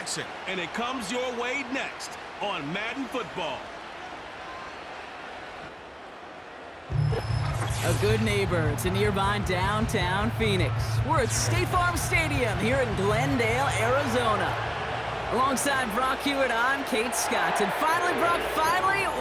action, and it comes your way next on Madden Football. A good neighbor to nearby downtown Phoenix. We're at State Farm Stadium here in Glendale, Arizona. Alongside Brock Hewitt, I'm Kate Scott. And finally, Brock,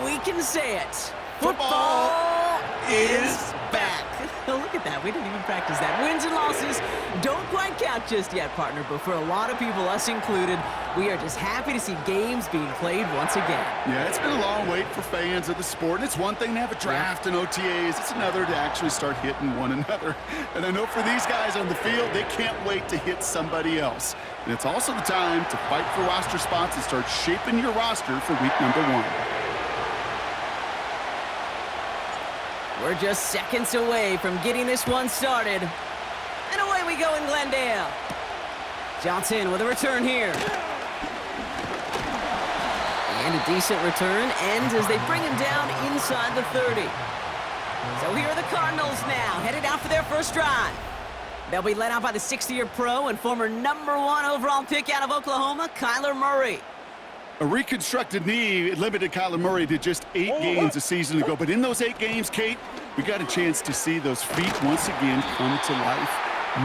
we can say it. Football is back. Look at that. We didn't even practice that. Wins and losses don't quite count just yet, partner. But for a lot of people, us included, we are just happy to see games being played once again. Yeah, it's been a long wait for fans of the sport. And it's one thing to have a draft and OTAs. It's another to actually start hitting one another. And I know for these guys on the field, they can't wait to hit somebody else. And it's also the time to fight for roster spots and start shaping your roster for week number 1. We're just seconds away from getting this one started. And away we go in Glendale. Johnson with a return here. And a decent return ends as they bring him down inside the 30. So here are the Cardinals now, headed out for their first drive. They'll be led out by the 60-year pro and former #1 overall pick out of Oklahoma, Kyler Murray. A reconstructed knee limited Kyler Murray to just 8 games a season ago. But in those 8 games, Kate, we got a chance to see those feet once again come to life.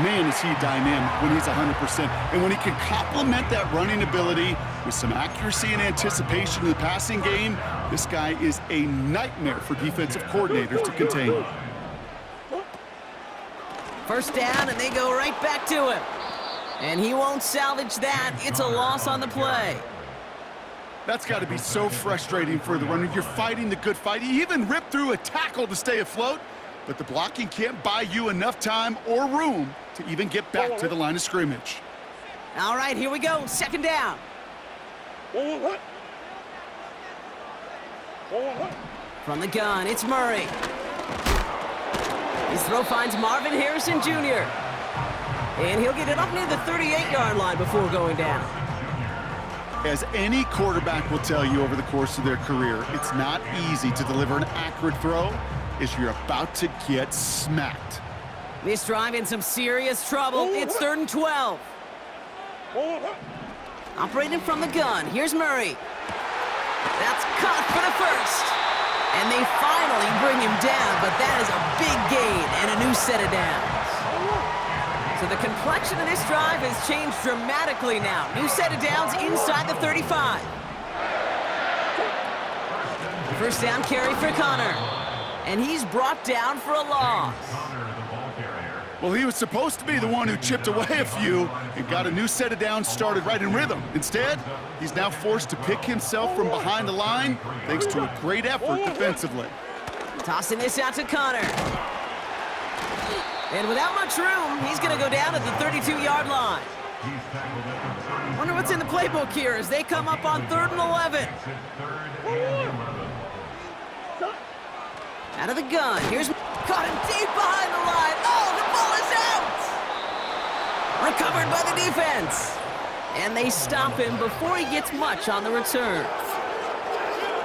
Man, is he dynamic when he's 100%. And when he can complement that running ability with some accuracy and anticipation in the passing game, this guy is a nightmare for defensive coordinators to contain. First down, and they go right back to him. And he won't salvage that. It's a loss on the play. That's got to be so frustrating for the runner. You're fighting the good fight. He even ripped through a tackle to stay afloat, but the blocking can't buy you enough time or room to even get back to the line of scrimmage. All right, here we go. Second down. From the gun, it's Murray. His throw finds Marvin Harrison Jr. And he'll get it up near the 38-yard line before going down. As any quarterback will tell you over the course of their career, it's not easy to deliver an accurate throw as you're about to get smacked. This drive in some serious trouble. It's 3rd and 12. Operating from the gun, here's Murray. That's caught for the first. And they finally bring him down, but that is a big gain and a new set of downs. So the complexion of this drive has changed dramatically now. New set of downs inside the 35. First down carry for Connor. And he's brought down for a loss. Well, he was supposed to be the one who chipped away a few and got a new set of downs started right in rhythm. Instead, he's now forced to pick himself from behind the line thanks to a great effort defensively. Tossing this out to Connor. And without much room, he's going to go down at the 32-yard line. Wonder what's in the playbook here as they come up on 3rd and 11. Out of the gun. Here's caught him deep behind the line. Oh, the ball is out! Recovered by the defense. And they stop him before he gets much on the return.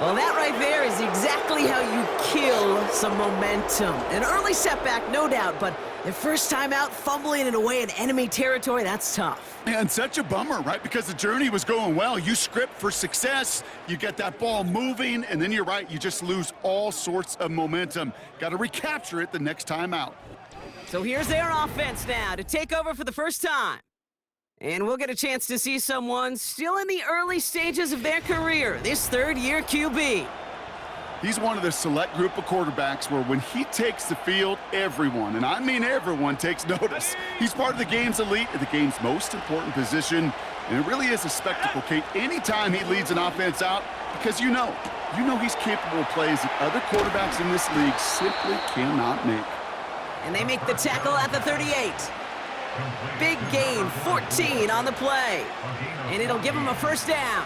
Well, that right there is exactly how you kill some momentum. An early setback, no doubt, but the first time out, fumbling it away in enemy territory, that's tough. And such a bummer, right? Because the journey was going well. You script for success, you get that ball moving, and then you're right, you just lose all sorts of momentum. Got to recapture it the next time out. So here's their offense now to take over for the first time. And we'll get a chance to see someone still in the early stages of their career, this 3rd-year QB. He's one of the select group of quarterbacks where when he takes the field, everyone, and I mean everyone, takes notice. He's part of the game's elite at the game's most important position, and it really is a spectacle, Kate, anytime he leads an offense out, because you know he's capable of plays that other quarterbacks in this league simply cannot make. And they make the tackle at the 38. Big gain, 14 on the play. And it'll give him a first down.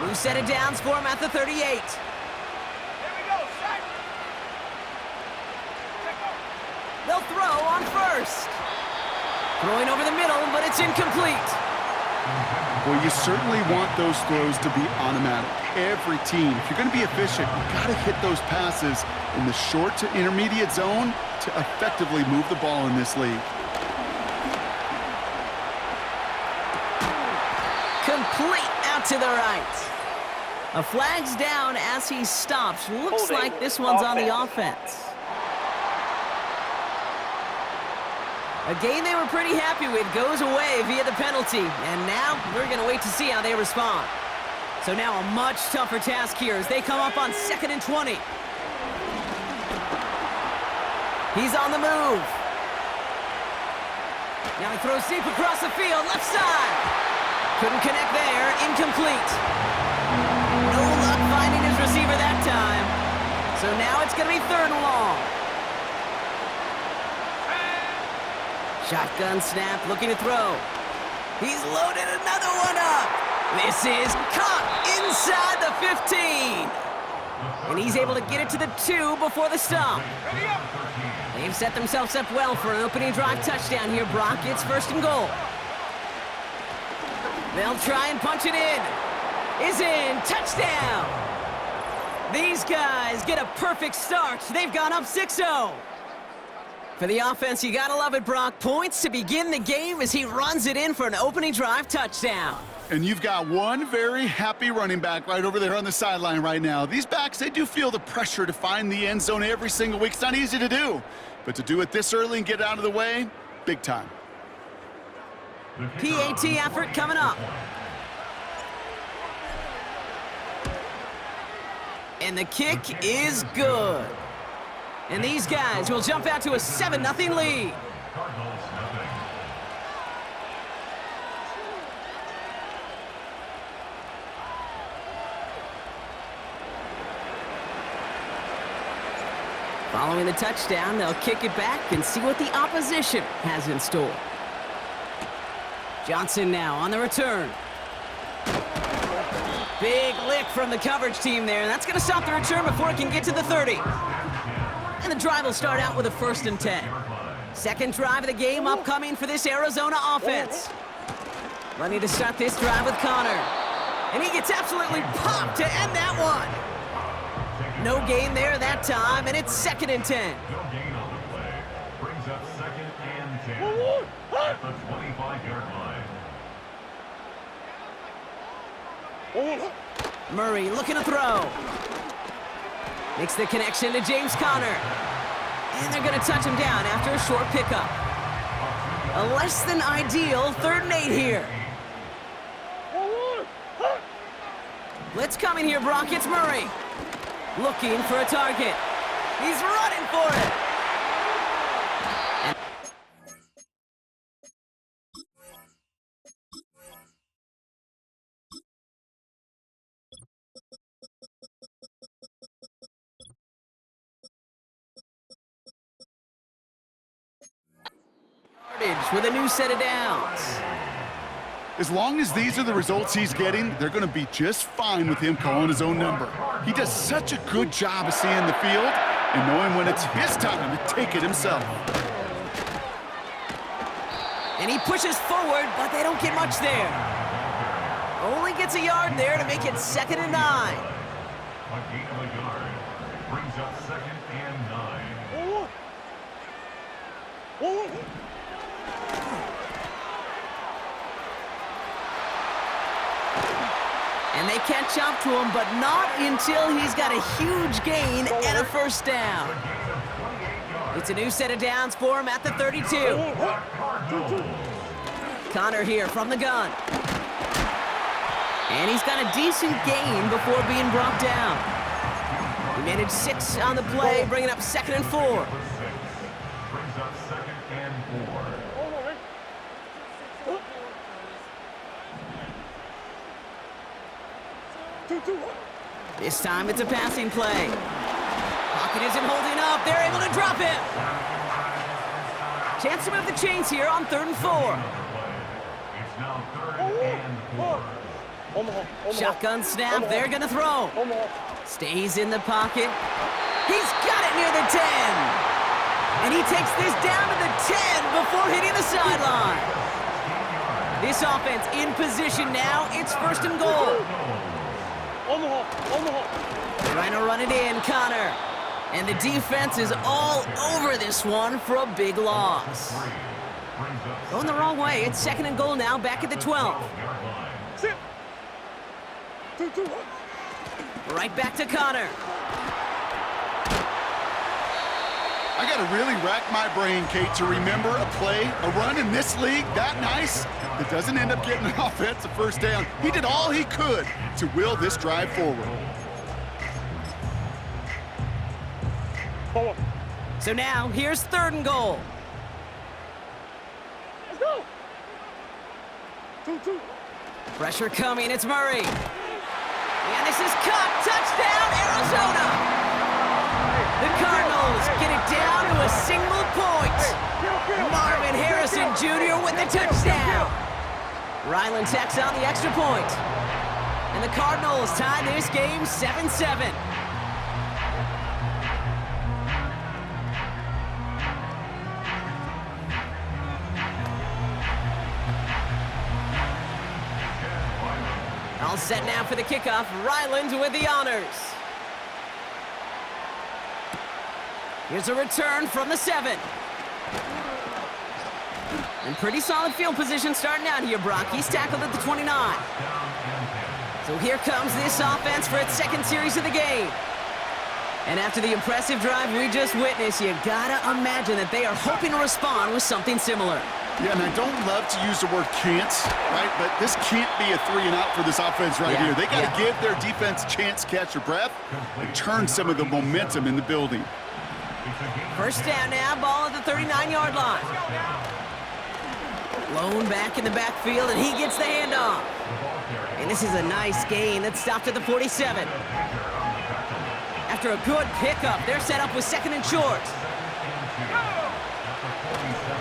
New set of downs for him at the 38. They'll throw on first. Throwing over the middle, but it's incomplete. Well, you certainly want those throws to be automatic. Every team, if you're going to be efficient, you've got to hit those passes in the short to intermediate zone to effectively move the ball in this league. Complete out to the right. A flag's down as he stops. Looks like this one's on the offense. A game they were pretty happy with goes away via the penalty. And now we're going to wait to see how they respond. So now a much tougher task here as they come up on 2nd and 20. He's on the move. Now he throws deep across the field, left side. Couldn't connect there, incomplete. No luck finding his receiver that time. So now it's going to be 3rd and long. Shotgun snap, looking to throw. He's loaded another one up. This is caught inside the 15. And he's able to get it to the 2 before the stop. They've set themselves up well for an opening drive touchdown here, Brock. It's 1st and goal. They'll try and punch it in. Is in. Touchdown. These guys get a perfect start. They've gone up 6-0. For the offense, you gotta love it, Brock. Points to begin the game as he runs it in for an opening drive touchdown. And you've got one very happy running back right over there on the sideline right now. These backs, they do feel the pressure to find the end zone every single week. It's not easy to do, but to do it this early and get it out of the way, big time. PAT effort coming up. And the kick is good. And these guys will jump out to a 7-0 lead. Following the touchdown, they'll kick it back and see what the opposition has in store. Johnson now on the return. Big lick from the coverage team there. That's going to stop the return before it can get to the 30. And the drive will start out with a 1st and 10. Second drive of the game upcoming for this Arizona offense. Ready to start this drive with Connor. And he gets absolutely popped to end that one. No gain there that time, and it's 2nd and 10. No gain on the play. Brings up 2nd and 10 at the 25-yard line. Murray looking to throw. Makes the connection to James Conner. And they're going to touch him down after a short pickup. A less than ideal 3rd and 8 here. Blitz coming here, Brock. It's Murray. Looking for a target. He's running for it. With a new set of downs. As long as these are the results he's getting, they're going to be just fine with him calling his own number. He does such a good job of seeing the field and knowing when it's his time to take it himself. And he pushes forward, but they don't get much there. Only gets a yard there to make it 2nd and 9. A gain of a yard. Brings up 2nd and 9. And they catch up to him, but not until he's got a huge gain and a 1st down. It's a new set of downs for him at the 32. Connor here from the gun. And he's got a decent gain before being brought down. He managed 6 on the play, bringing up 2nd and 4. Brings up 2nd and 4. This time it's a passing play. Pocket isn't holding up. They're able to drop him. Chance to move the chains here on 3rd and 4. It's now 3rd and 4. Shotgun snap. They're going to throw. Stays in the pocket. He's got it near the 10. And he takes this down to the 10 before hitting the sideline. This offense in position now. It's 1st and goal. Trying to run it in, Connor. And the defense is all over this one for a big loss. Going the wrong way. It's 2nd and goal now, back at the 12. Right back to Connor. I got to really rack my brain, Kate, to remember a play, a run in this league that nice that doesn't end up getting an offensive first down. He did all he could to will this drive forward. So now, here's 3rd and goal. Let's go. 2-2. Pressure coming, it's Murray. And this is caught, touchdown, Arizona! The Cardinals get it down to a single point. Marvin Harrison Jr. with the touchdown. Ryland tacks on the extra point. And the Cardinals tie this game 7-7. All set now for the kickoff. Ryland with the honors. Here's a return from the 7. And pretty solid field position starting out here, Brock. He's tackled at the 29. So here comes this offense for its 2nd series of the game. And after the impressive drive we just witnessed, you gotta imagine that they are hoping to respond with something similar. Yeah, and I don't love to use the word can't, right? But this can't be a 3-and-out for this offense right here. They got to give their defense a chance to catch their breath and turn some of the momentum in the building. First down now, ball at the 39-yard line. Blown back in the backfield, and he gets the handoff. And this is a nice gain that stopped at the 47. After a good pickup, they're set up with 2nd and short.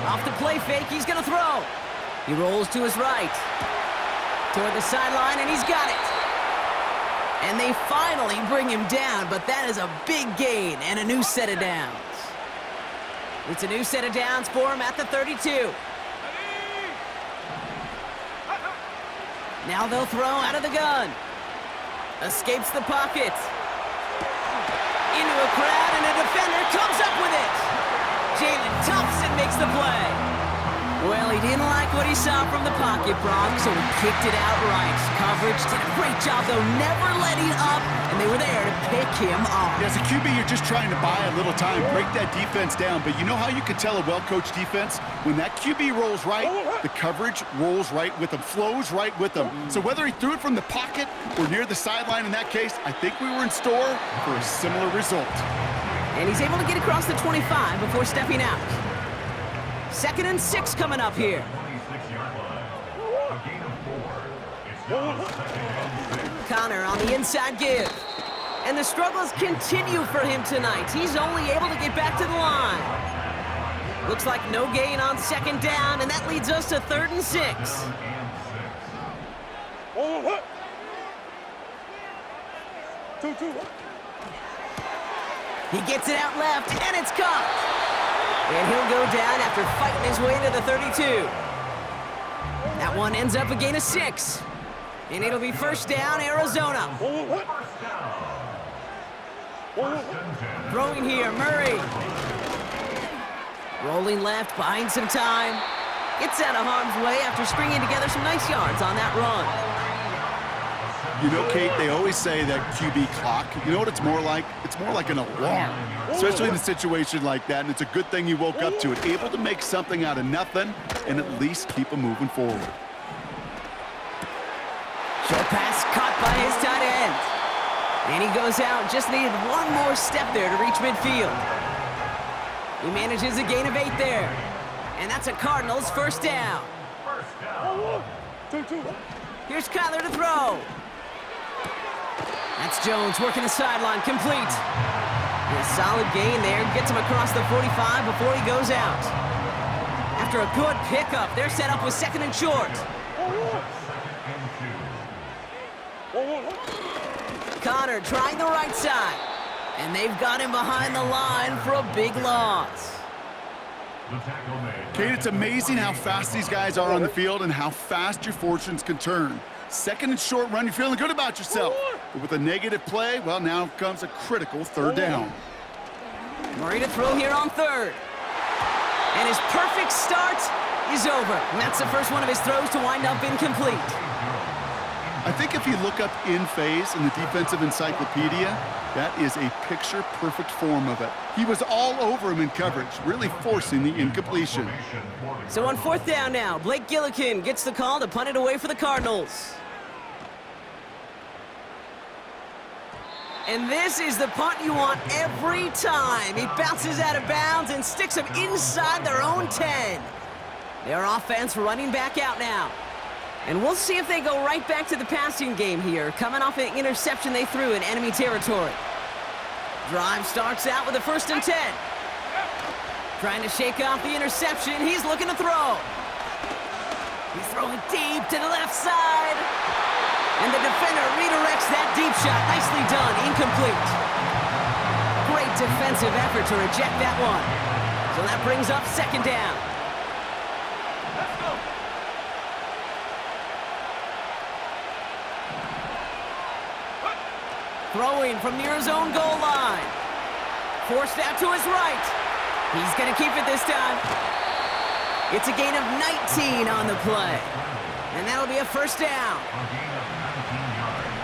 Off the play fake, he's gonna throw. He rolls to his right. Toward the sideline, and he's got it. And they finally bring him down, but that is a big gain and a new set of downs. It's a new set of downs for him at the 32. Now they'll throw out of the gun. Escapes the pocket. Into a crowd, and a defender comes up with it. Jalen Thompson makes the play. Well, he didn't like what he saw from the pocket, Brock, so he kicked it outright. Coverage did a great job, though, never letting up, and they were there to pick him off. As a QB, you're just trying to buy a little time, break that defense down. But you know how you can tell a well-coached defense? When that QB rolls right, the coverage rolls right with him, flows right with him. So whether he threw it from the pocket or near the sideline in that case, I think we were in store for a similar result. And he's able to get across the 25 before stepping out. 2nd and 6 coming up here. 26-yard line. A gain of 4. It's now 2nd and 6. Connor on the inside give. And the struggles continue for him tonight. He's only able to get back to the line. Looks like no gain on 2nd down, and that leads us to 3rd and 6. He gets it out left, and it's caught. And he'll go down after fighting his way to the 32. That one ends up a gain of 6. And it'll be first down, Arizona. Throwing here, Murray. Rolling left, buying some time. Gets out of harm's way after stringing together some nice yards on that run. You know, Kate, they always say that QB clock, you know what it's more like? It's more like an alarm, especially in a situation like that, and it's a good thing you woke up to it, able to make something out of nothing and at least keep them moving forward. Short pass caught by his tight end. And he goes out, just needed one more step there to reach midfield. He manages a gain of 8 there. And that's a Cardinals first down. Here's Kyler to throw. That's Jones working the sideline, complete. And a solid gain there, gets him across the 45 before he goes out. After a good pickup, they're set up with 2nd and short. Connor trying the right side. And they've got him behind the line for a big loss. Kate, it's amazing how fast these guys are on the field and how fast your fortunes can turn. 2nd and short run, you're feeling good about yourself. But with a negative play, well, now comes a critical 3rd down. Murray to throw here on 3rd. And his perfect start is over. And that's the first one of his throws to wind up incomplete. I I think if you look up in phase in the defensive encyclopedia, that is a picture-perfect form of it. He was all over him in coverage, really forcing the incompletion. So on 4th down now, Blake Gillikin gets the call to punt it away for the Cardinals. And this is the punt you want every time. He bounces out of bounds and sticks them inside their own 10. Their offense running back out now. And we'll see if they go right back to the passing game here, coming off an interception they threw in enemy territory. Drive starts out with a 1st and 10. Trying to shake off the interception. He's looking to throw. He's throwing deep to the left side. And the defender redirects that deep shot. Nicely done. Incomplete. Great defensive effort to reject that one. So that brings up 2nd down. Throwing from near his own goal line. Forced out to his right. He's going to keep it this time. It's a gain of 19 on the play. And that'll be a 1st down. A gain of 19 yards.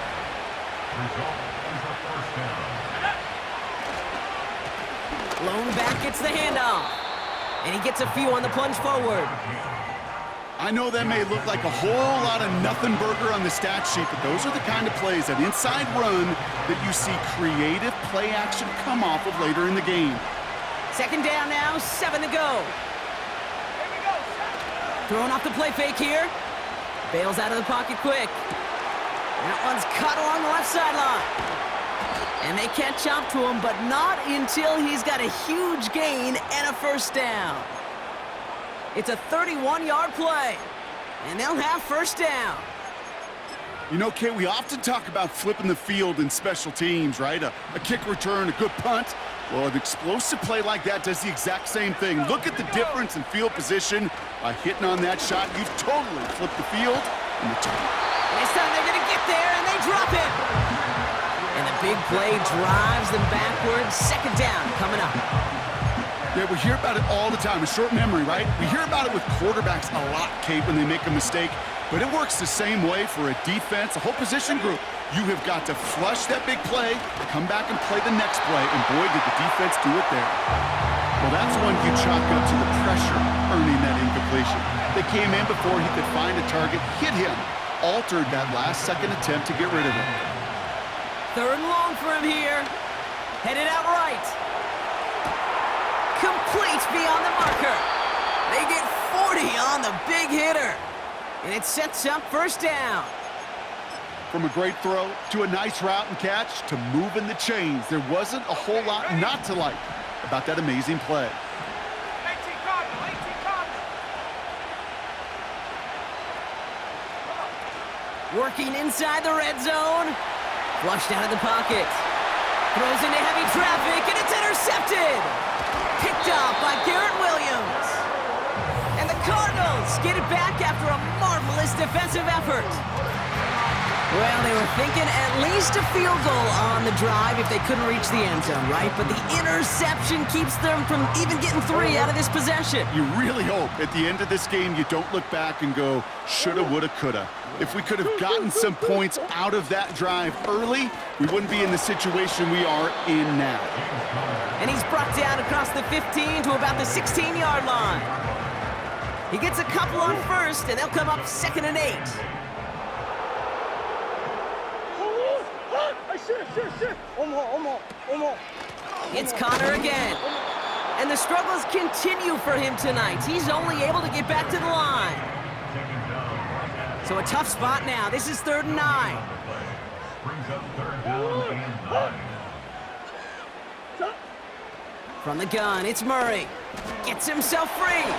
Result is a 1st down. Lone back gets the handoff. And he gets a few on the plunge forward. I know that may look like a whole lot of nothing burger on the stat sheet, but those are the kind of plays, that inside run, that you see creative play action come off of later in the game. 2nd down now, 7 to go. Throwing off the play fake here. Bails out of the pocket quick. That one's cut along the left sideline. And they catch up to him, but not until he's got a huge gain and a 1st down. It's a 31-yard play, and they'll have 1st down. You know, Kate, we often talk about flipping the field in special teams, right? A kick return, a good punt. Well, an explosive play like that does the exact same thing. Look at the difference in field position. By hitting on that shot, you've totally flipped the field. And this time they're going to get there, and they drop it. And the big play drives them backwards. 2nd down coming up. Yeah, we hear about it all the time. A short memory, right? We hear about it with quarterbacks a lot, Kate, when they make a mistake. But it works the same way for a defense, a whole position group. You have got to flush that big play, come back and play the next play, and boy, did the defense do it there. Well, that's when you chalk up to the pressure earning that incompletion. They came in before he could find a target, hit him, altered that last-second attempt to get rid of him. 3rd and long for him here. Headed out right. Complete beyond the marker. They get 40 on the big hitter. And it sets up 1st down. From a great throw to a nice route and catch to moving the chains, there wasn't a whole lot not to like about that amazing play. Working inside the red zone. Flushed out of the pocket. Throws into heavy traffic, and it's intercepted. Picked off by Garrett Williams. And the Cardinals get it back after a marvelous defensive effort. Well, they were thinking at least a field goal on the drive if they couldn't reach the end zone, right? But the interception keeps them from even getting 3 out of this possession. You really hope at the end of this game you don't look back and go, shoulda, woulda, coulda. If we could have gotten some points out of that drive early, we wouldn't be in the situation we are in now. And he's brought down across the 15 to about the 16-yard line. He gets a couple on 1st, and they'll come up 2nd and 8. It's Connor again. And the struggles continue for him tonight. He's only able to get back to the line. So a tough spot now. This is 3rd and 9. Brings up 3rd down and 9. From the gun, it's Murray. Gets himself free.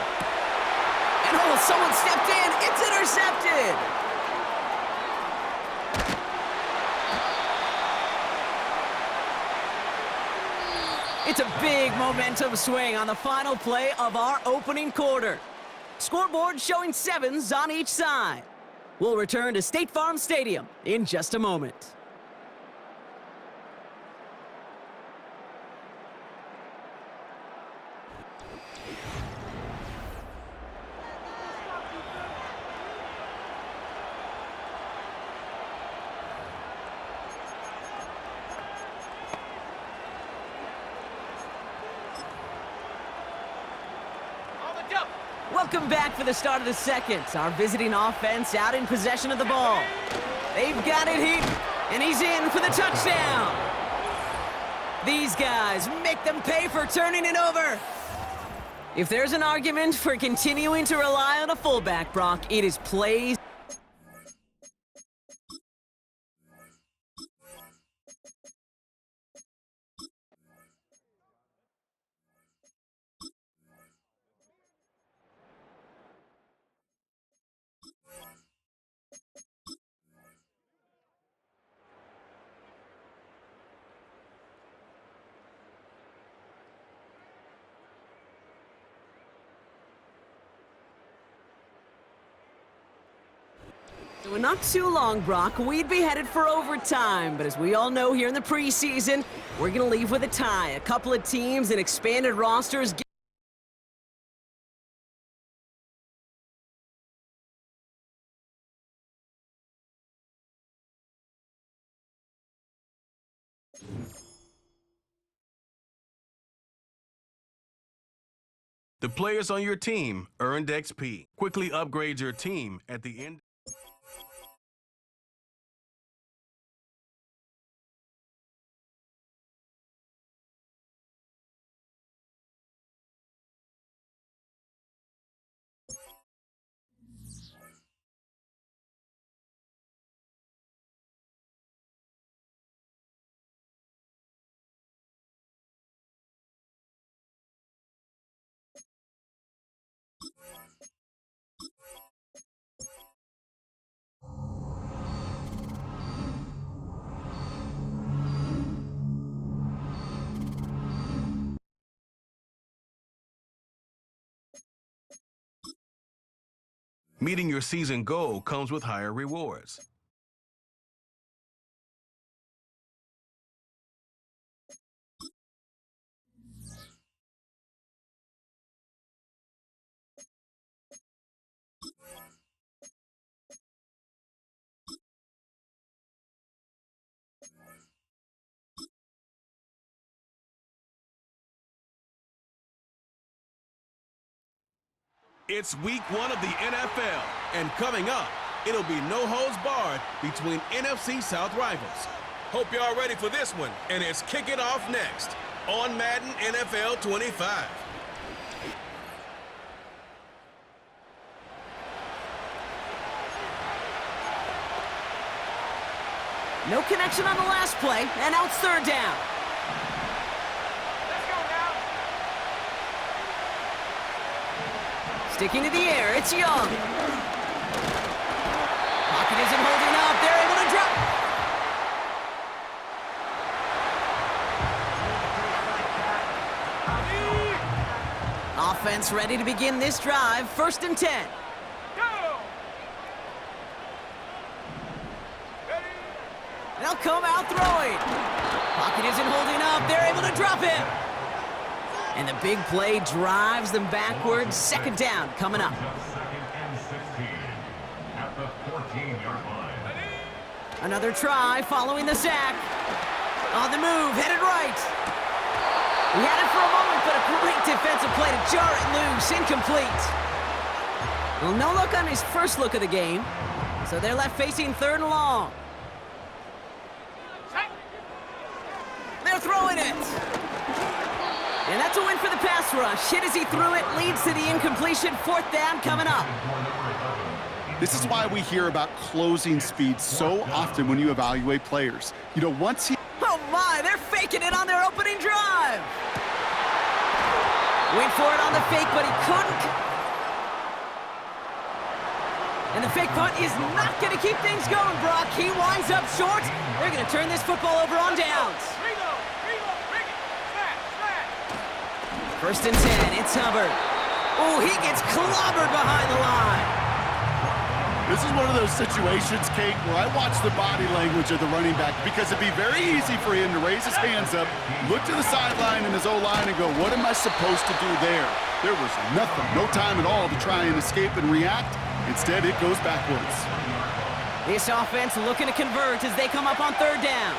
And oh, someone stepped in. It's intercepted. It's a big momentum swing on the final play of our opening quarter. Scoreboard showing 7s on each side. We'll return to State Farm Stadium in just a moment. Welcome back for the start of the second. Our visiting offense out in possession of the ball. They've got it here, and he's in for the touchdown. These guys make them pay for turning it over. If there's an argument for continuing to rely on a fullback, Brock, it is plays. Well, not too long, Brock. We'd be headed for overtime, but as we all know here in the preseason, we're going to leave with a tie. A couple of teams and expanded rosters. The players on your team earned XP. Quickly upgrade your team at the end. Meeting your season goal comes with higher rewards. It's week 1 of the NFL, and coming up, it'll be no holds barred between NFC South rivals. Hope y'all ready for this one, and it's Kick It Off next on Madden NFL 25. No connection on the last play, and now it's third down. Sticking to the air, it's Young. Pocket isn't holding up. They're able to drop. Offense ready to begin this drive. 1st and 10. They'll come out throwing. Pocket isn't holding up. They're able to drop him. And the big play drives them backwards. 2nd down coming up. Second and 16 at the 14-yard line. Another try following the sack. On the move, headed right. He had it for a moment, but a great defensive play to jar it loose. Incomplete. Well, no look on his first look of the game. So they're left facing 3rd and long. They're throwing it. And that's a win for the pass rush. Hit as he threw it, leads to the incompletion. 4th down coming up. This is why we hear about closing speed so often when you evaluate players. You know, once he... Oh my, they're faking it on their opening drive. Went for it on the fake, but he couldn't. And the fake punt is not going to keep things going, Brock. He winds up short. They're going to turn this football over on downs. 1st and 10, it's Hubbard. Oh, he gets clobbered behind the line. This is one of those situations, Kate, where I watch the body language of the running back because it'd be very easy for him to raise his hands up, look to the sideline in his O-line and go, what am I supposed to do there? There was nothing, no time at all to try and escape and react. Instead, it goes backwards. This offense looking to convert as they come up on 3rd down.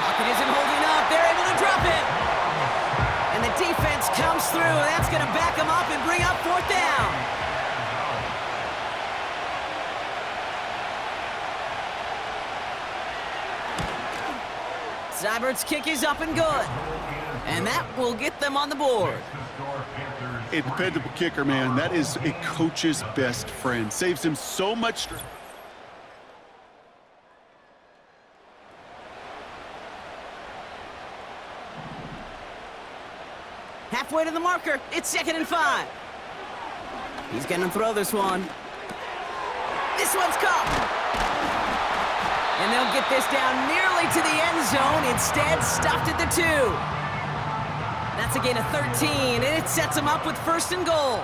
Pocket isn't holding up. They're able to drop it. And the defense Blitz comes through. That's going to back him up and bring up fourth down. Seibert's kick is up and good. And that will get them on the board. A dependable kicker, man. That is a coach's best friend. Saves him so much. Halfway to the marker. It's 2nd and 5. He's going to throw this one. This one's caught. And they'll get this down nearly to the end zone. Instead, stopped at the 2. That's a gain of 13, and it sets them up with 1st and goal.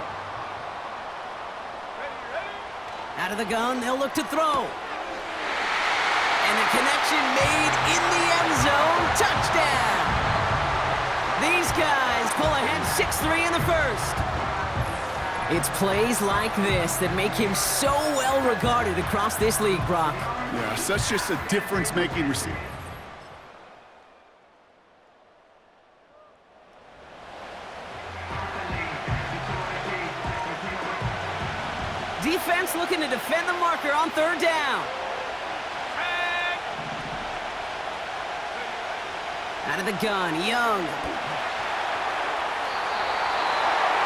Out of the gun, they'll look to throw. And the connection made in the end zone. Touchdown! These guys pull ahead 6-3 in the first. It's plays like this that make him so well regarded across this league, Brock. Yeah, such just a difference-making receiver. Defense looking to defend the marker on 3rd down. Out of the gun, Young.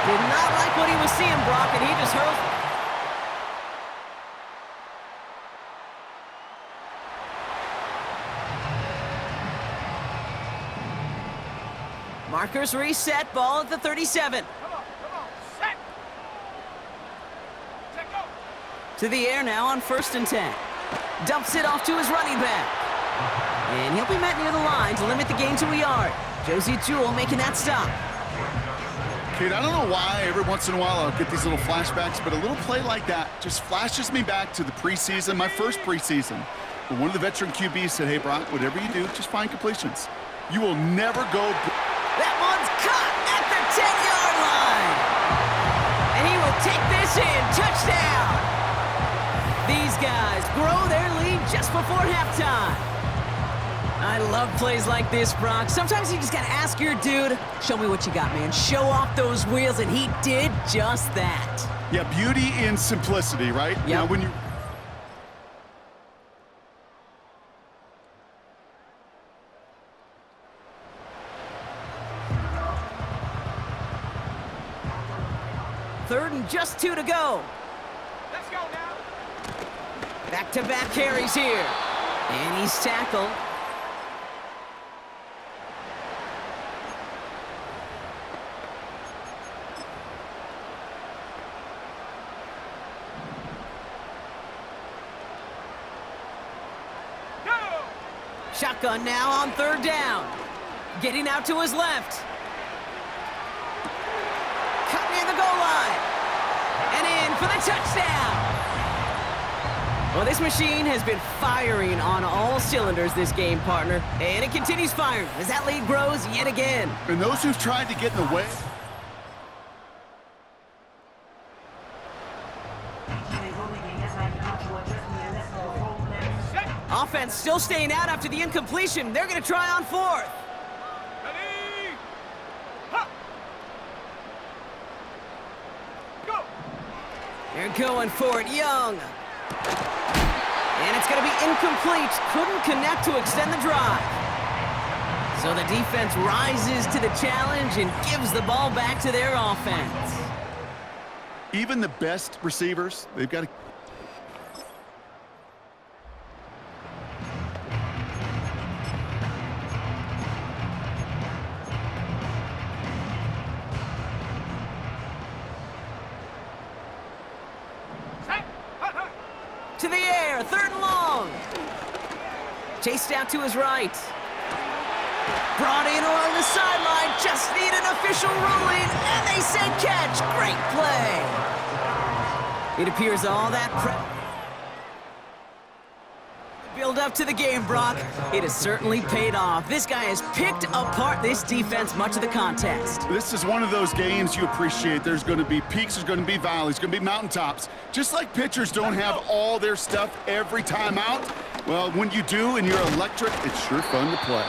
Did not like what he was seeing, Brock, and he just hurls. Markers reset, ball at the 37. To the air now on 1st and 10. Dumps it off to his running back. And he'll be met near the line to limit the gain to a yard. Josie Jewell making that stop. Kid, I don't know why every once in a while I'll get these little flashbacks, but a little play like that just flashes me back to the preseason, my first preseason. But one of the veteran QBs said, hey, Brock, whatever you do, just find completions. You will never go... That one's caught at the 10-yard line. And he will take this in. Touchdown. These guys grow their lead just before halftime. I love plays like this, Brock. Sometimes you just got to ask your dude, show me what you got, man. Show off those wheels, and he did just that. Yeah, beauty in simplicity, right? Yep. Now, when you... Third and just 2 to go. Let's go now. Back-to-back carries here. And he's tackled. Shotgun now on 3rd down. Getting out to his left. Cut near the goal line. And in for the touchdown. Well, this machine has been firing on all cylinders this game, partner. And it continues firing as that lead grows yet again. And those who've tried to get in the way... Offense still staying out after the incompletion. They're going to try on 4th. Ready? Ha! Go! They're going for it, Young. And it's going to be incomplete. Couldn't connect to extend the drive. So the defense rises to the challenge and gives the ball back to their offense. Even the best receivers, they've got to... To the air, 3rd and long. Chased out to his right. Brought in along the sideline, just need an official ruling, and they say catch. Great play. It appears all that build up to the game, Brock. It has certainly paid off. This guy has picked apart this defense much of the contest. This is one of those games you appreciate. There's going to be peaks, there's going to be valleys, going to be mountaintops. Just like pitchers don't have all their stuff every time out, well, when you do and you're electric, it's sure fun to play.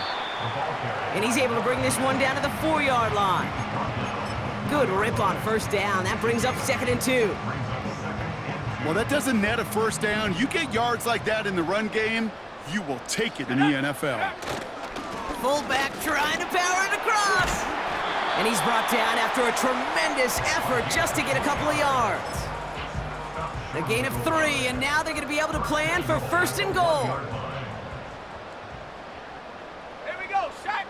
And he's able to bring this one down to the 4-yard line. Good rip on first down. That brings up 2nd and 2. Well, that doesn't net a first down. You get yards like that in the run game, you will take it in the NFL. Fullback trying to power it across. And he's brought down after a tremendous effort just to get a couple of yards. A gain of 3, and now they're going to be able to plan for 1st and goal. Here we go, Shaq.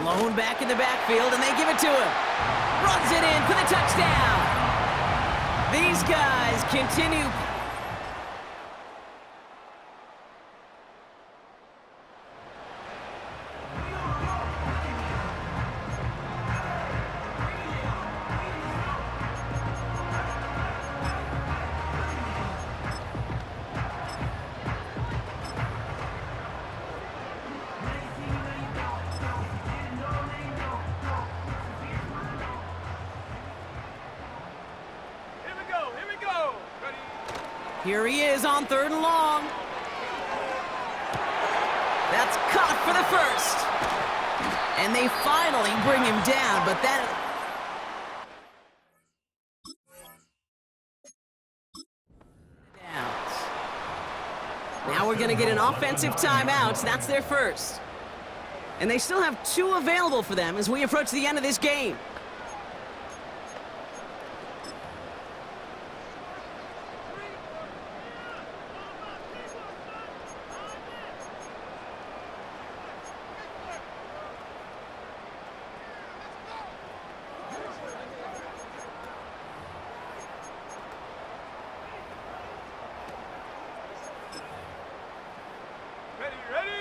Lone back in the backfield, and they give it to him. Runs it in for the touchdown. These guys continue. Here he is on 3rd and long. That's caught for the first. And they finally bring him down, but that... Now we're going to get an offensive timeout. That's their first. And they still have 2 available for them as we approach the end of this game.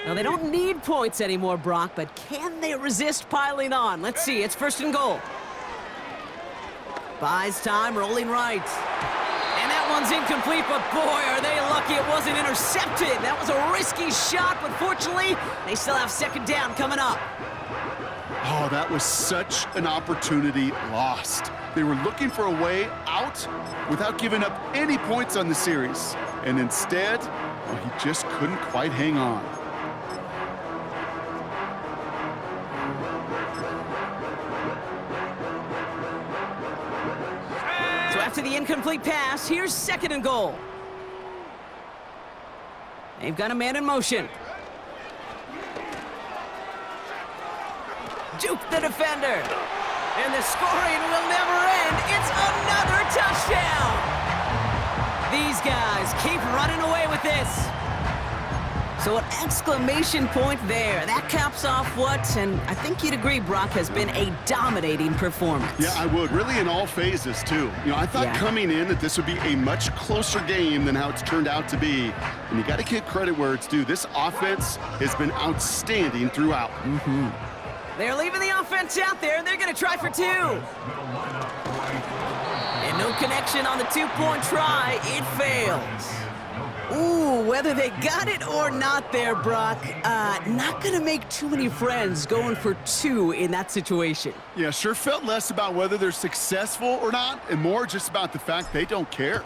Now, they don't need points anymore, Brock, but can they resist piling on? Let's see. It's 1st and goal. Buys time, rolling right. And that one's incomplete, but boy, are they lucky it wasn't intercepted. That was a risky shot, but fortunately, they still have 2nd down coming up. Oh, that was such an opportunity lost. They were looking for a way out without giving up any points on the series. And instead, well, he just couldn't quite hang on. So after the incomplete pass, here's 2nd and goal. They've got a man in motion. Juke the defender. And the scoring will never end. It's another touchdown. These guys keep running away with this. So an exclamation point there. That caps off what, and I think you'd agree, Brock, has been a dominating performance. Yeah, I would. Really in all phases, too. You know, I thought coming in that this would be a much closer game than how it's turned out to be. And you got to give credit where it's due. This offense has been outstanding throughout. They're leaving the offense out there, and they're going to try for 2. And no connection on the 2-point try. It fails. Ooh, whether they got it or not there, Brock, not going to make too many friends going for 2 in that situation. Yeah, sure felt less about whether they're successful or not, and more just about the fact they don't care.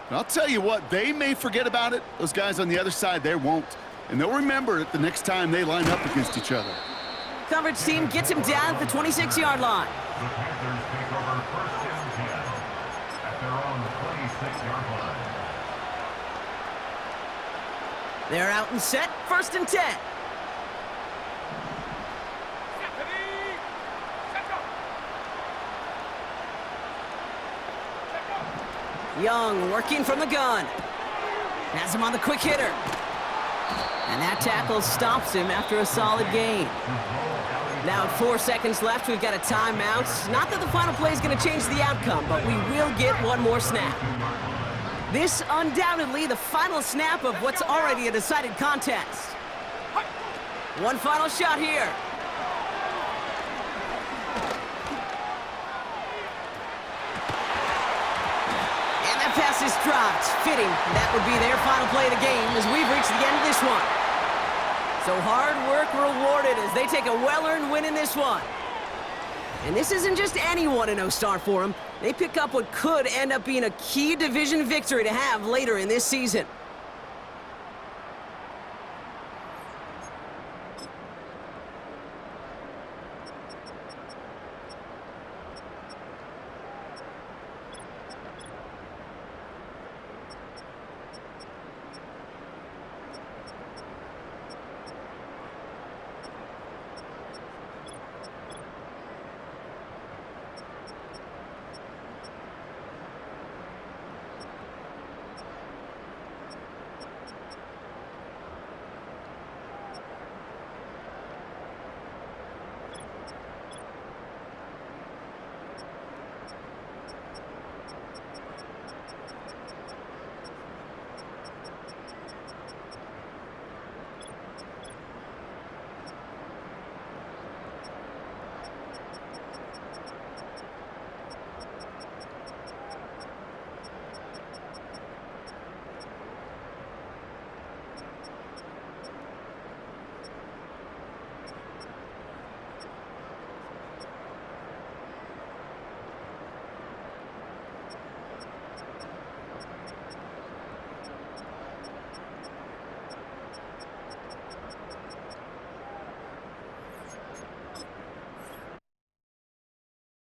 And I'll tell you what, they may forget about it. Those guys on the other side, they won't. And they'll remember it the next time they line up against each other. Coverage team gets him down at the 26-yard line. The Panthers take over 1st and 10 at their own 26-yard line. They're out and set, 1st and 10. Young working from the gun. Has him on the quick hitter. And that tackle stops him after a solid gain. Now, 4 seconds left, we've got a timeout. Not that the final play is going to change the outcome, but we will get one more snap. This undoubtedly the final snap of what's already a decided contest. One final shot here. And that pass is dropped. Fitting. That would be their final play of the game as we've reached the end of this one. So hard work rewarded as they take a well-earned win in this one. And this isn't just any 1-0 start for them. They pick up what could end up being a key division victory to have later in this season.